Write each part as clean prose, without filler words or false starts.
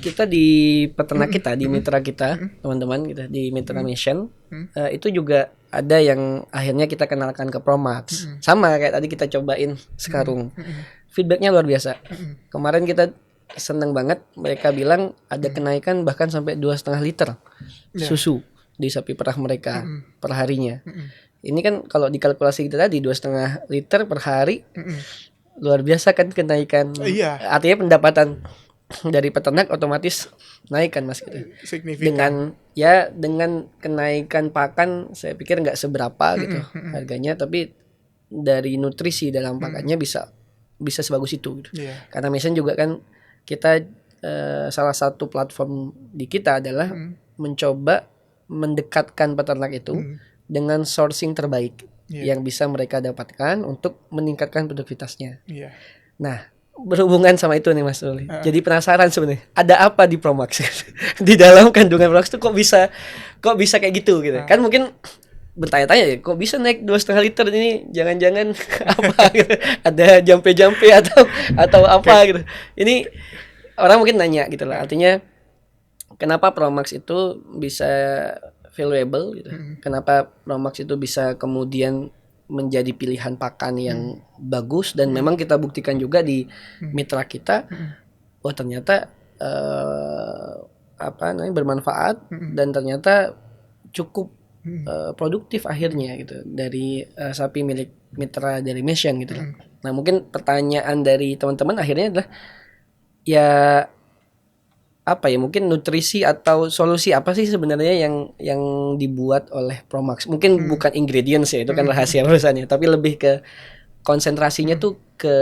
kita di peternak kita, di mitra kita, teman-teman kita di Mitra Mission, itu juga ada yang akhirnya kita kenalkan ke Promax. Sama kayak tadi kita cobain sekarung. Feedbacknya luar biasa. Kemarin kita seneng banget, mereka bilang ada kenaikan bahkan sampai 2,5 liter susu di sapi perah mereka per harinya. Ini kan kalau dikalkulasi kita tadi 2,5 liter per hari, luar biasa kan kenaikan. Artinya pendapatan dari peternak otomatis naik kan Mas gitu. Signifikan. Dengan kenaikan pakan saya pikir nggak seberapa gitu harganya, tapi dari nutrisi dalam pakannya bisa sebagus itu gitu. Karena Mission juga kan kita salah satu platform di kita adalah mencoba mendekatkan peternak itu dengan sourcing terbaik yang bisa mereka dapatkan untuk meningkatkan produktivitasnya. Nah, berhubungan sama itu nih Mas Uli. Jadi penasaran sebenarnya, ada apa di Promax? Di dalam kandungan Promax itu kok bisa kayak gitu gitu. Kan mungkin bertanya-tanya ya, kok bisa naik 2,5 liter ini, jangan-jangan apa gitu. Ada jampe-jampe atau apa gitu. Ini orang mungkin nanya gitu lah. Artinya kenapa Promax itu bisa valuable gitu. Kenapa Promax itu bisa kemudian menjadi pilihan pakan yang bagus, dan memang kita buktikan juga di mitra kita, ternyata bermanfaat dan ternyata cukup produktif akhirnya gitu dari sapi milik mitra dari Mission gitu. Nah, mungkin pertanyaan dari teman-teman akhirnya adalah ya apa ya, mungkin nutrisi atau solusi apa sih sebenarnya yang dibuat oleh Promax? Mungkin bukan ingredients ya, itu kan rahasia perusahaannya, tapi lebih ke konsentrasinya tuh ke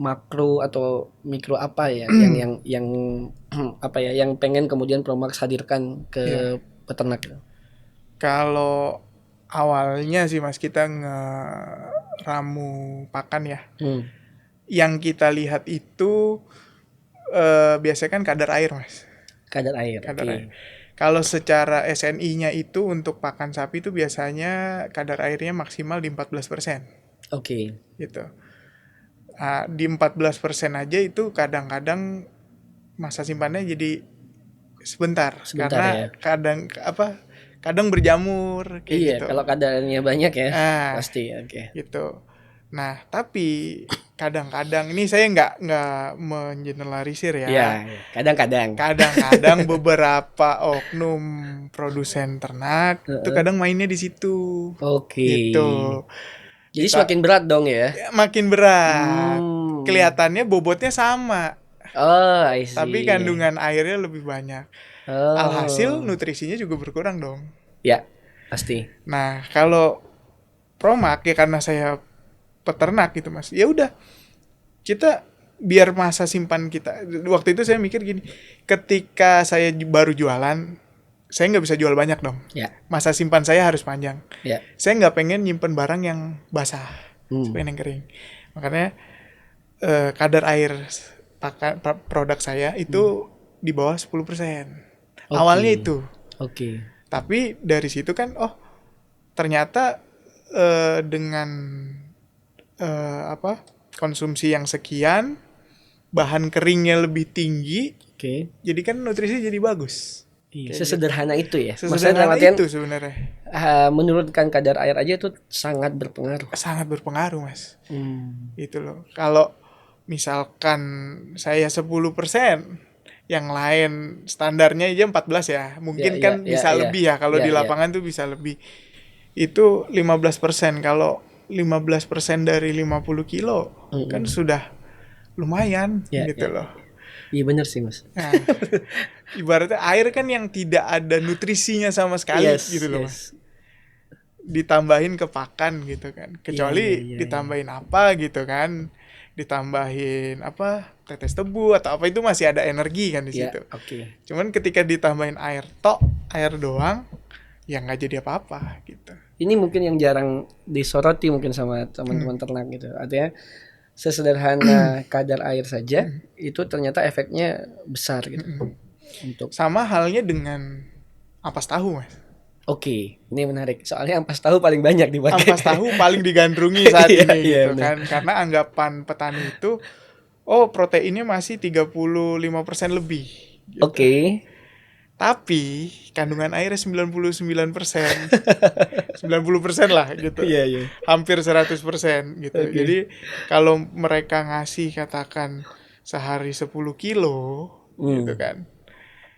makro atau mikro apa ya yang apa ya yang pengen kemudian Promax hadirkan ke peternak. Kalau awalnya sih Mas, kita ngeramu pakan ya. Yang kita lihat itu biasanya kan kadar air Mas. Kadar air. Air. Kalau secara SNI-nya itu untuk pakan sapi itu biasanya kadar airnya maksimal di 14%. Gitu. Di 14% aja itu kadang-kadang masa simpannya jadi sebentar karena kadang berjamur kayak gitu. Kalau kadarnya banyak ya pasti gitu. Nah, tapi kadang-kadang ini saya nggak mengeneralisir ya. Kadang-kadang beberapa oknum produsen ternak itu kadang mainnya di situ. Gitu. Jadi semakin berat dong ya? Makin berat. Kelihatannya bobotnya sama. I see. Tapi kandungan airnya lebih banyak. Alhasil nutrisinya juga berkurang dong. Ya, pasti. Nah, kalau Promax ya karena saya peternak gitu Mas. Ya udah. Kita biar masa simpan kita. Waktu itu saya mikir gini, ketika saya baru jualan, saya nggak bisa jual banyak dong. Masa simpan saya harus panjang. Saya nggak pengen nyimpen barang yang basah, saya pengen yang kering. Makanya kadar air produk saya itu di bawah 10%. Awalnya itu. Tapi dari situ kan, ternyata dengan konsumsi yang sekian, bahan keringnya lebih tinggi, jadi kan nutrisi jadi bagus. Sesederhana itu ya. Sesederhana itu sebenarnya. Menurunkan kadar air aja itu sangat berpengaruh. Sangat berpengaruh Mas. Itu loh. Kalau misalkan saya 10%, yang lain standarnya aja 14 ya. Mungkin bisa lebih ya. Kalau di lapangan tuh bisa lebih. Itu 15%. Kalau 15% dari 50 kilo kan sudah lumayan gitu loh. Iya benar sih Mas. Nah, ibaratnya air kan yang tidak ada nutrisinya sama sekali gitu loh Mas. Ditambahin ke pakan gitu kan. Kecuali ditambahin apa gitu kan. Ditambahin tetes tebu atau apa, itu masih ada energi kan di situ. Cuman ketika ditambahin air doang, ya nggak jadi apa-apa gitu. Ini mungkin yang jarang disoroti mungkin sama teman-teman ternak gitu. Artinya sesederhana kadar air saja itu ternyata efeknya besar gitu. Untuk sama halnya dengan ampas tahu Mas. Ini menarik. Soalnya ampas tahu paling banyak dipakai. Ampas tahu paling digandrungi saat ini gitu kan. Karena anggapan petani itu oh proteinnya masih 35% lebih gitu. Oke. Tapi kandungan airnya 99%. 90% lah gitu. Iya, iya. Hampir 100% gitu. Oke. Jadi kalau mereka ngasih katakan sehari 10 kilo gitu kan.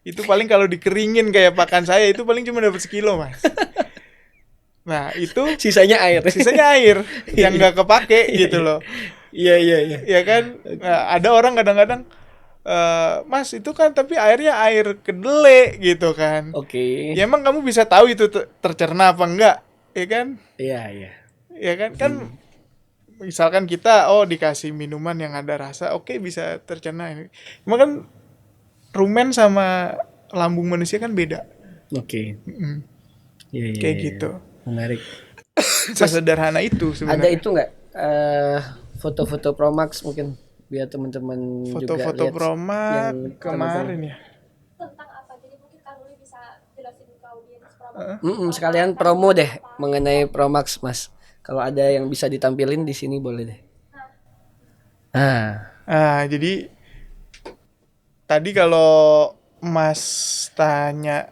Itu paling kalau dikeringin kayak pakan saya itu paling cuma dapat sekilo, Mas. Nah, itu Sisanya air. sisanya air yang nggak kepake gitu loh. Iya, iya, iya. Ya kan? Nah, ada orang kadang-kadang Mas itu kan tapi airnya air kedelai gitu kan. Oke. Ya emang kamu bisa tahu itu tercerna apa enggak? Ya kan? Iya, iya. Ya kan? Kan misalkan kita dikasih minuman yang ada rasa, oke bisa tercerna ini. Cuma kan rumen sama lambung manusia kan beda. Oke. Iya, iya. Kayak iya. gitu. Menarik. Sesederhana itu Ada sebenarnya. itu nggak foto-foto Promax mungkin biar teman-teman juga Foto-foto lihat Promax yang kemarin ya. Tentang apa? Jadi mungkin Kak Ruli bisa jelasin ke audiens Promax. Sekalian promo deh mengenai Promax, Mas. Kalau ada yang bisa ditampilin di sini boleh deh. Jadi tadi kalau Mas tanya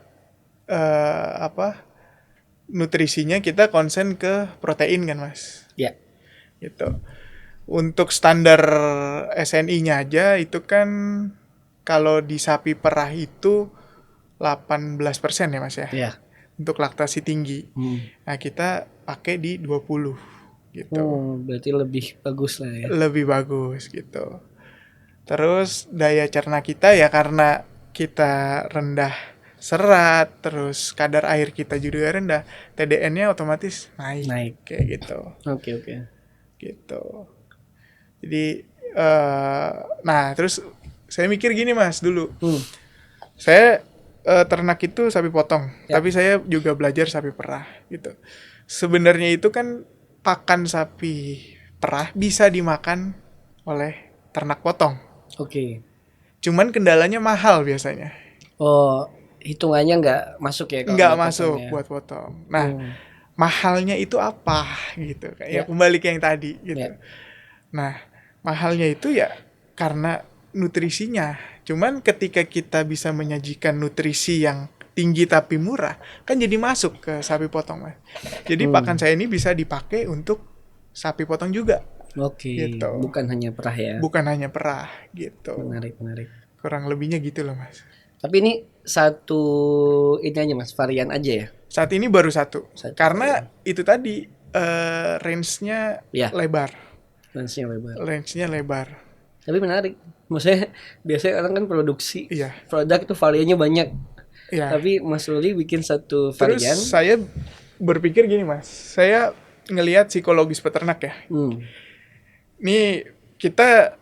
nutrisinya, kita konsen ke protein kan, Mas? Ya. Gitu. Untuk standar SNI-nya aja itu kan kalau di sapi perah itu 18% ya, Mas ya. Iya. Untuk laktasi tinggi. Nah, kita pakai di 20 gitu. Berarti lebih bagus lah ya. Lebih bagus gitu. Terus daya cerna kita ya karena kita rendah serat, terus kadar air kita juga rendah, TDN-nya otomatis naik kayak gitu. Oke. Gitu. Jadi nah terus saya mikir gini, Mas, dulu. Saya ternak itu sapi potong, tapi saya juga belajar sapi perah gitu. Sebenarnya itu kan pakan sapi perah bisa dimakan oleh ternak potong. Oke. Cuman kendalanya mahal biasanya. Oh, hitungannya nggak masuk ya? Nggak masuk buat potong. Nah, mahalnya itu apa gitu? Kayak kembali ke yang tadi gitu. Nah, mahalnya itu ya karena nutrisinya. Cuman ketika kita bisa menyajikan nutrisi yang tinggi tapi murah, kan jadi masuk ke sapi potong, Mas. Jadi pakan saya ini bisa dipakai untuk sapi potong juga. Oke. Gitu. Bukan hanya perah ya. Bukan hanya perah gitu. Menarik. Kurang lebihnya gitu loh, Mas. Tapi ini satu ini aja, Mas, varian aja ya. Saat ini baru satu. Karena itu tadi range-nya lebar. Range-nya lebar. Tapi menarik. Maksudnya biasanya orang kan produksi produk itu variannya banyak. Iya. Tapi Mas Ruli bikin satu varian. Terus saya berpikir gini, Mas. Saya ngelihat psikologis peternak ya. Nih kita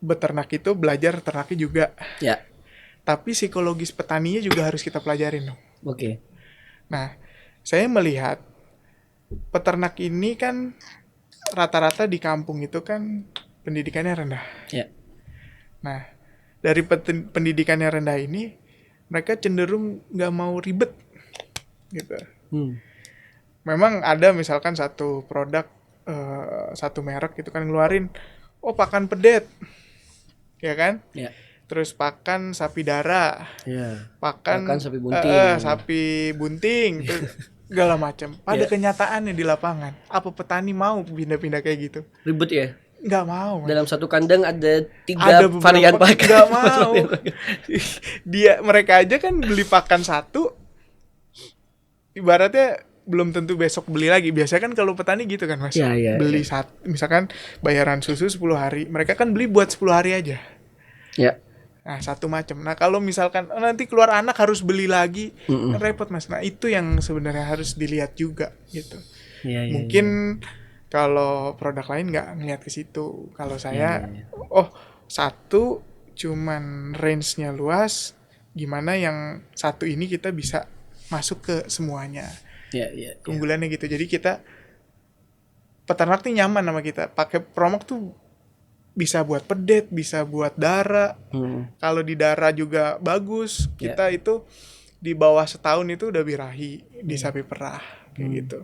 beternak itu belajar ternaknya juga. Ya. Tapi psikologis petaninya juga harus kita pelajarin dong. Oke. Nah, saya melihat peternak ini kan rata-rata di kampung itu kan pendidikannya rendah. Ya. Nah, dari pendidikan yang rendah ini, mereka cenderung nggak mau ribet, gitu. Memang ada misalkan satu produk, satu merek itu kan ngeluarin, pakan pedet, ya kan? Ya. Terus pakan sapi dara, pakan sapi bunting, sapi bunting, segala macam. Pada kenyataannya di lapangan, apa petani mau pindah-pindah kayak gitu? Ribet ya? Nggak mau. Dalam satu kandang ada 3 varian pakan. Nggak mau. Mereka aja kan beli pakan satu, ibaratnya belum tentu besok beli lagi. Biasanya kan kalau petani gitu kan, Mas. Beli misalkan bayaran susu 10 hari, mereka kan beli buat 10 hari aja. Ya. Nah, satu macam. Nah, kalau misalkan nanti keluar anak harus beli lagi, kan repot, Mas. Nah, itu yang sebenarnya harus dilihat juga gitu. Mungkin kalau produk lain nggak ngeliat ke situ. Kalau saya, satu cuman range-nya luas, gimana yang satu ini kita bisa masuk ke semuanya. Keunggulannya gitu. Jadi kita peternak nih nyaman sama kita. Pakai Promax tuh bisa buat pedet, bisa buat dara. Kalau di dara juga bagus. Kita itu di bawah setahun itu udah birahi di sapi perah kayak gitu.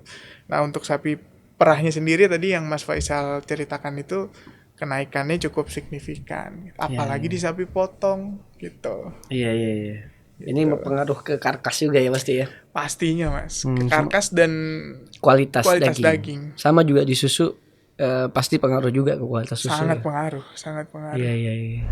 Nah, untuk sapi perahnya sendiri tadi yang Mas Faisal ceritakan itu kenaikannya cukup signifikan. Apalagi di sapi potong gitu. Iya. Ini berpengaruh ke karkas juga ya pasti ya. Pastinya Mas, ke karkas dan Kualitas daging. Sama juga di susu pasti pengaruh juga ke kualitas susu. Sangat pengaruh. Iya.